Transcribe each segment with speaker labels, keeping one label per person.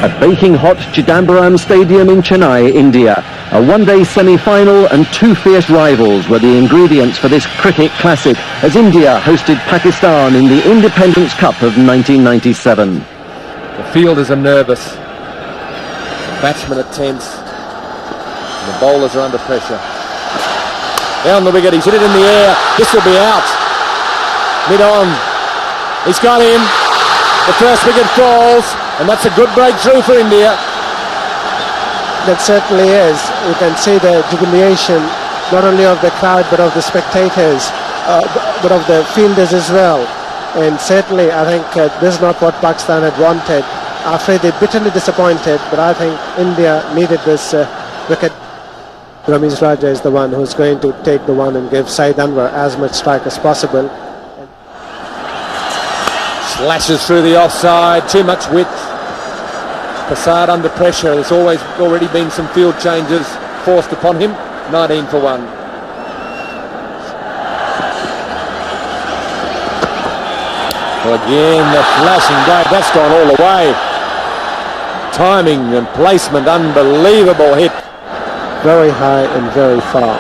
Speaker 1: at baking hot Chidambaram Stadium in Chennai, India. A one-day semi-final and two fierce rivals were the ingredients for this cricket classic as India hosted Pakistan in the Independence Cup of 1997.
Speaker 2: The fielders are nervous, the batsmen are tense, and the bowlers are under pressure. Down the wicket, he's hit it in the air, this will be out. Mid-on, he's got him, the first wicket falls, and that's a good breakthrough for India.
Speaker 3: That certainly is. You can see the jubilation not only of the crowd but of the spectators, but of the fielders as well. And certainly I think this is not what Pakistan had wanted. I'm afraid they're bitterly disappointed, but I think India needed this wicket. Ramesh Raja is the one who's going to take the one and give Saeed Anwar as much strike as possible.
Speaker 2: Slashes through the offside, too much width. Saeed under pressure. There's already been some field changes forced upon him. 19 for 1. Well, again, the flashing blade, that's gone all the way. Timing and placement, unbelievable hit.
Speaker 3: Very high and very far.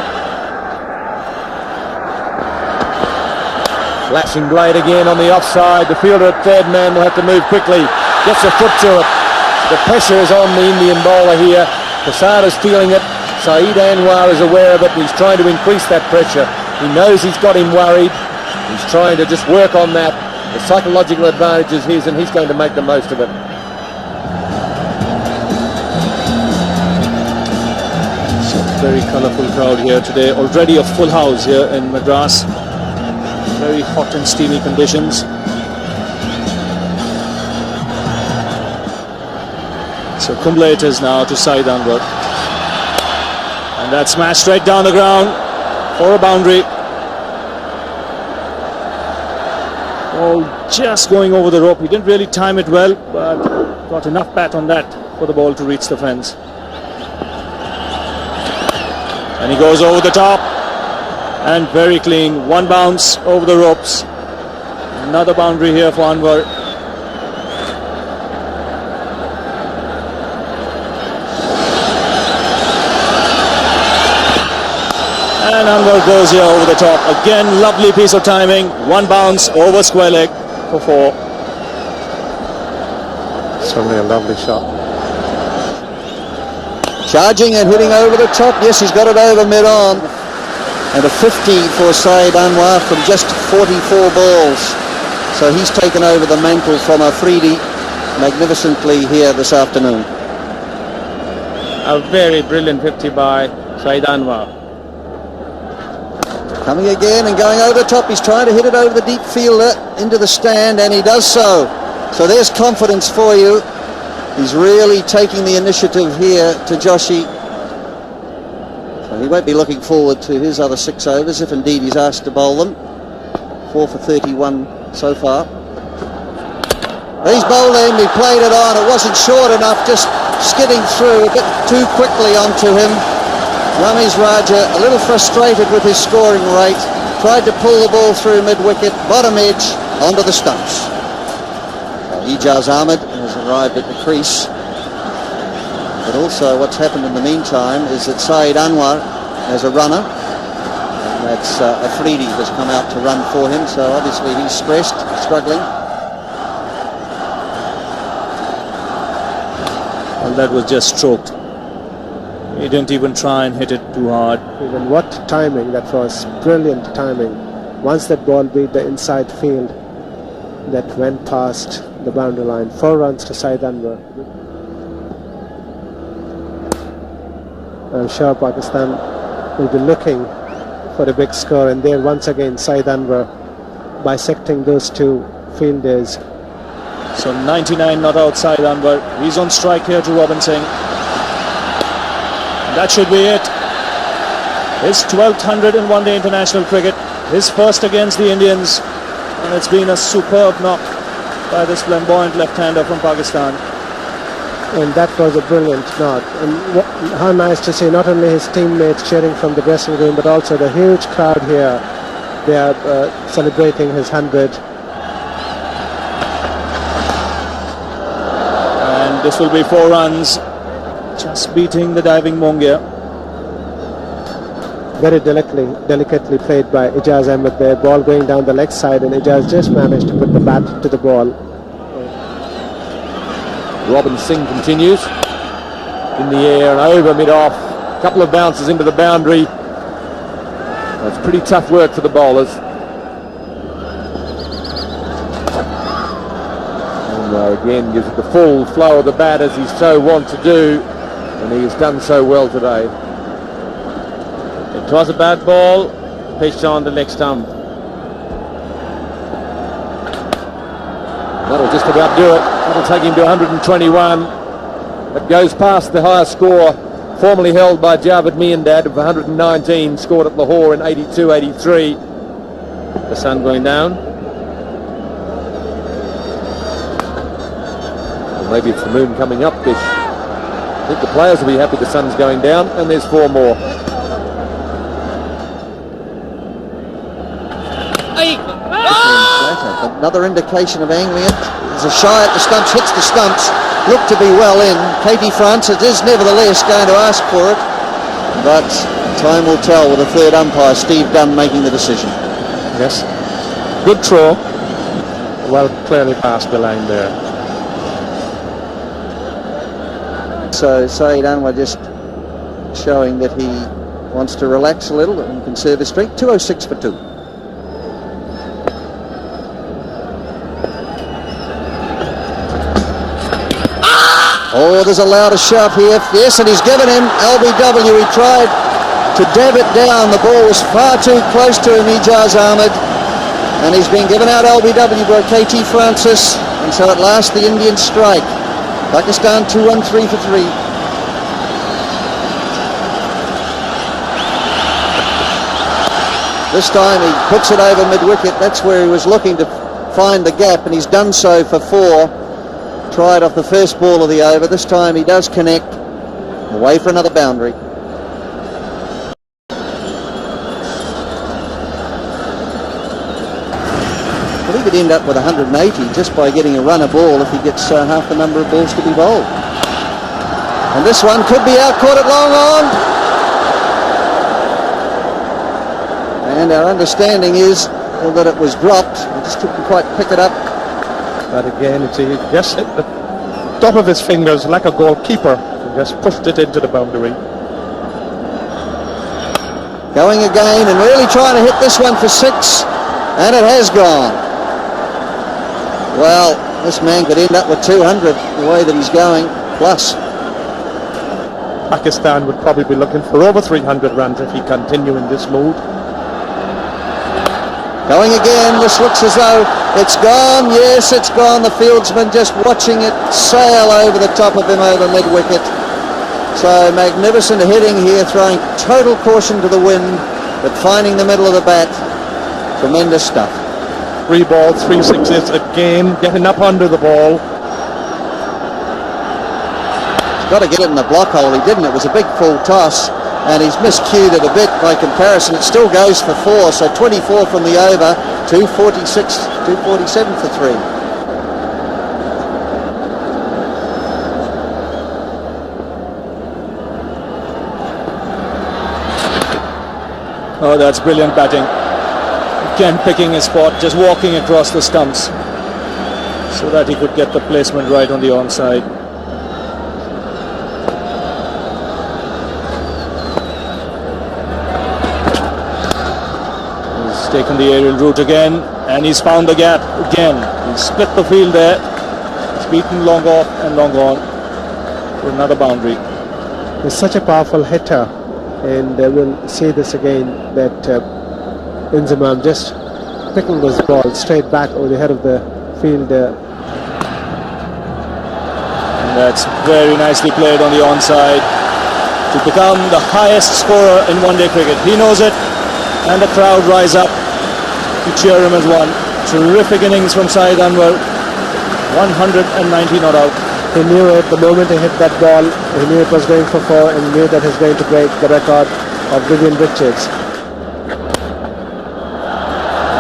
Speaker 2: Flashing blade again on the offside. The fielder at third man will have to move quickly. Gets a foot to it. The pressure is on the Indian bowler here. Saeed is feeling it. Saeed Anwar is aware of it. He's trying to increase that pressure. He knows he's got him worried. He's trying to just work on that. The psychological advantage is his, and he's going to make the most of it.
Speaker 4: It's a very colourful crowd here today. Already a full house here in Madras. Very hot and steamy conditions. So Kumble it is now to Saeed Anwar. And that's smashed straight down the ground for a boundary. Oh, just going over the rope. He didn't really time it well, but got enough bat on that for the ball to reach the fence. And he goes over the top. And very clean. One bounce over the ropes. Another boundary here for Anwar. And Anwar goes here over the top. Again, lovely piece of timing. One bounce over square leg for 4.
Speaker 3: Certainly a lovely shot.
Speaker 5: Charging and hitting over the top. Yes, he's got it over mid-on. And a 50 for Saeed Anwar from just 44 balls. So he's taken over the mantle from Afridi magnificently here this afternoon.
Speaker 6: A very brilliant 50 by Saeed Anwar.
Speaker 5: Coming again and going over the top. He's trying to hit it over the deep fielder into the stand, and he does so. So there's confidence for you. He's really taking the initiative here to Joshi. So he won't be looking forward to his other 6 overs if indeed he's asked to bowl them. 4 for 31 so far. He's bowled in, he played it on. It wasn't short enough, just skidding through a bit too quickly onto him. Ramesh Raja a little frustrated with his scoring rate, tried to pull the ball through mid-wicket, bottom edge, onto the stumps. Ijaz Ahmed has arrived at the crease. But also what's happened in the meantime is that Saeed Anwar has a runner, and that's Afridi has come out to run for him, so obviously he's stressed, struggling.
Speaker 4: Well, that was just stroked. He didn't even try and hit it too hard.
Speaker 3: Even what timing, that was brilliant timing. Once that ball beat the inside field, that went past the boundary line. 4 runs to Saeed Anwar. I'm sure Pakistan will be looking for a big score, and there once again Saeed Anwar bisecting those two fielders.
Speaker 4: So 99 not outside Anwar. He's on strike here to Robin Singh. That should be it. His 12th 100 in one-day international cricket. His first against the Indians. And it's been a superb knock by this flamboyant left-hander from Pakistan.
Speaker 3: And that was a brilliant knock. And how nice to see not only his teammates cheering from the dressing room, but also the huge crowd here. They are celebrating his 100.
Speaker 4: And And this will be 4 runs, just beating the diving Mongia.
Speaker 3: Very delicately played by Ijaz Ahmed there. Ball going down the leg side, and Ijaz just managed to put the bat to the ball.
Speaker 2: Robin Singh continues in the air and over mid-off. A couple of bounces into the boundary. That's pretty tough work for the bowlers. Anwar again gives it the full flow of the bat as he so wants to do, and he has done so well today.
Speaker 6: It was a bad ball, pitched on the leg stump.
Speaker 2: That'll just about do it. That'll take him to 121. That goes past the highest score formerly held by Javed Miandad of 119, scored at Lahore in 82-83.
Speaker 6: The sun going down.
Speaker 2: Well, maybe it's the moon coming up, Bish. I think the players will be happy the sun's going down, and there's 4 more.
Speaker 5: Another indication of angling it. There's a shy at the stumps, hits the stumps, looked to be well in. Katie Francis is nevertheless going to ask for it, but time will tell with the third umpire, Steve Dunn, making the decision.
Speaker 7: Yes, good throw, well clearly past the line there.
Speaker 5: So Saeed Anwar just showing that he wants to relax a little and conserve his strength. 206 for 2. Oh, there's a louder shout here. Yes, and he's given him LBW. He tried to dab it down. The ball was far too close to him, Ijaz Ahmed. And he's been given out LBW by KT Francis. And so at last the Indians strike. Pakistan 2-1-3 for 3. This time he puts it over mid-wicket. That's where he was looking to find the gap, and he's done so for 4. Tried off the first ball of the over. This time he does connect, away for another boundary. Well, he could end up with 180 just by getting a runner ball if he gets half the number of balls to be bowled. And this one could be out, caught it long on. And our understanding is that it was dropped. He just couldn't quite pick it up.
Speaker 7: But again, it's just hit the top of his fingers like a goalkeeper and just pushed it into the boundary.
Speaker 5: Going again and really trying to hit this one for 6, and it has gone. Well, this man could end up with 200 the way that he's going, plus.
Speaker 7: Pakistan would probably be looking for over 300 runs if he continue in this mood.
Speaker 5: Going again, this looks as though it's gone. Yes, it's gone. The fieldsman just watching it sail over the top of him over mid-wicket. So magnificent hitting here, throwing total caution to the wind, but finding the middle of the bat. Tremendous stuff.
Speaker 7: 3 balls, 3 sixes again, getting up under the ball.
Speaker 5: He's got to get it in the block hole. He didn't. It was a big full toss, and he's miscued it a bit by comparison. It still goes for 4, so 24 from the over, 246, 247 for 3.
Speaker 4: Oh, that's brilliant batting. Again picking his spot, just walking across the stumps so that he could get the placement right on the onside. He's taken the aerial route again, and he's found the gap again. He's split the field there. He's beaten long off and long on for another boundary.
Speaker 3: He's such a powerful hitter, and we'll see this again, that Inzamam just picking this ball straight back over the head of the field.
Speaker 4: And that's very nicely played on the onside to become the highest scorer in one-day cricket. He knows it, and the crowd rise up to cheer him as one. Terrific innings from Saeed Anwar, 190 not out.
Speaker 3: He knew it the moment he hit that ball. He knew it was going for 4, and knew that he's going to break the record of Vivian Richards.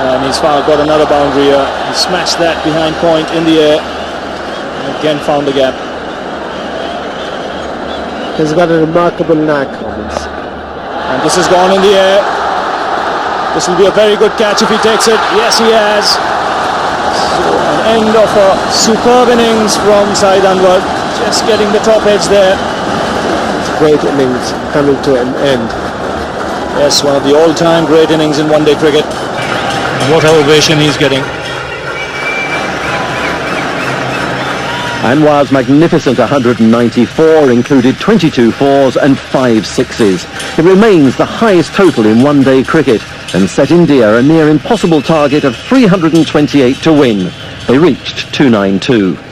Speaker 4: And he's got another boundary here. He smashed that behind point in the air and again found the gap.
Speaker 3: He's got a remarkable knack.
Speaker 4: And this has gone in the air. This will be a very good catch if he takes it. Yes, he has. So an end of a superb innings from Saeed Anwar. Just getting the top edge there.
Speaker 3: Great innings coming to an end.
Speaker 4: Yes, one of the all-time great innings in one-day cricket. What ovation he's getting.
Speaker 1: Anwar's magnificent 194 included 22 fours and 5 sixes. It remains the highest total in one-day cricket and set India a near impossible target of 328 to win. They reached 292.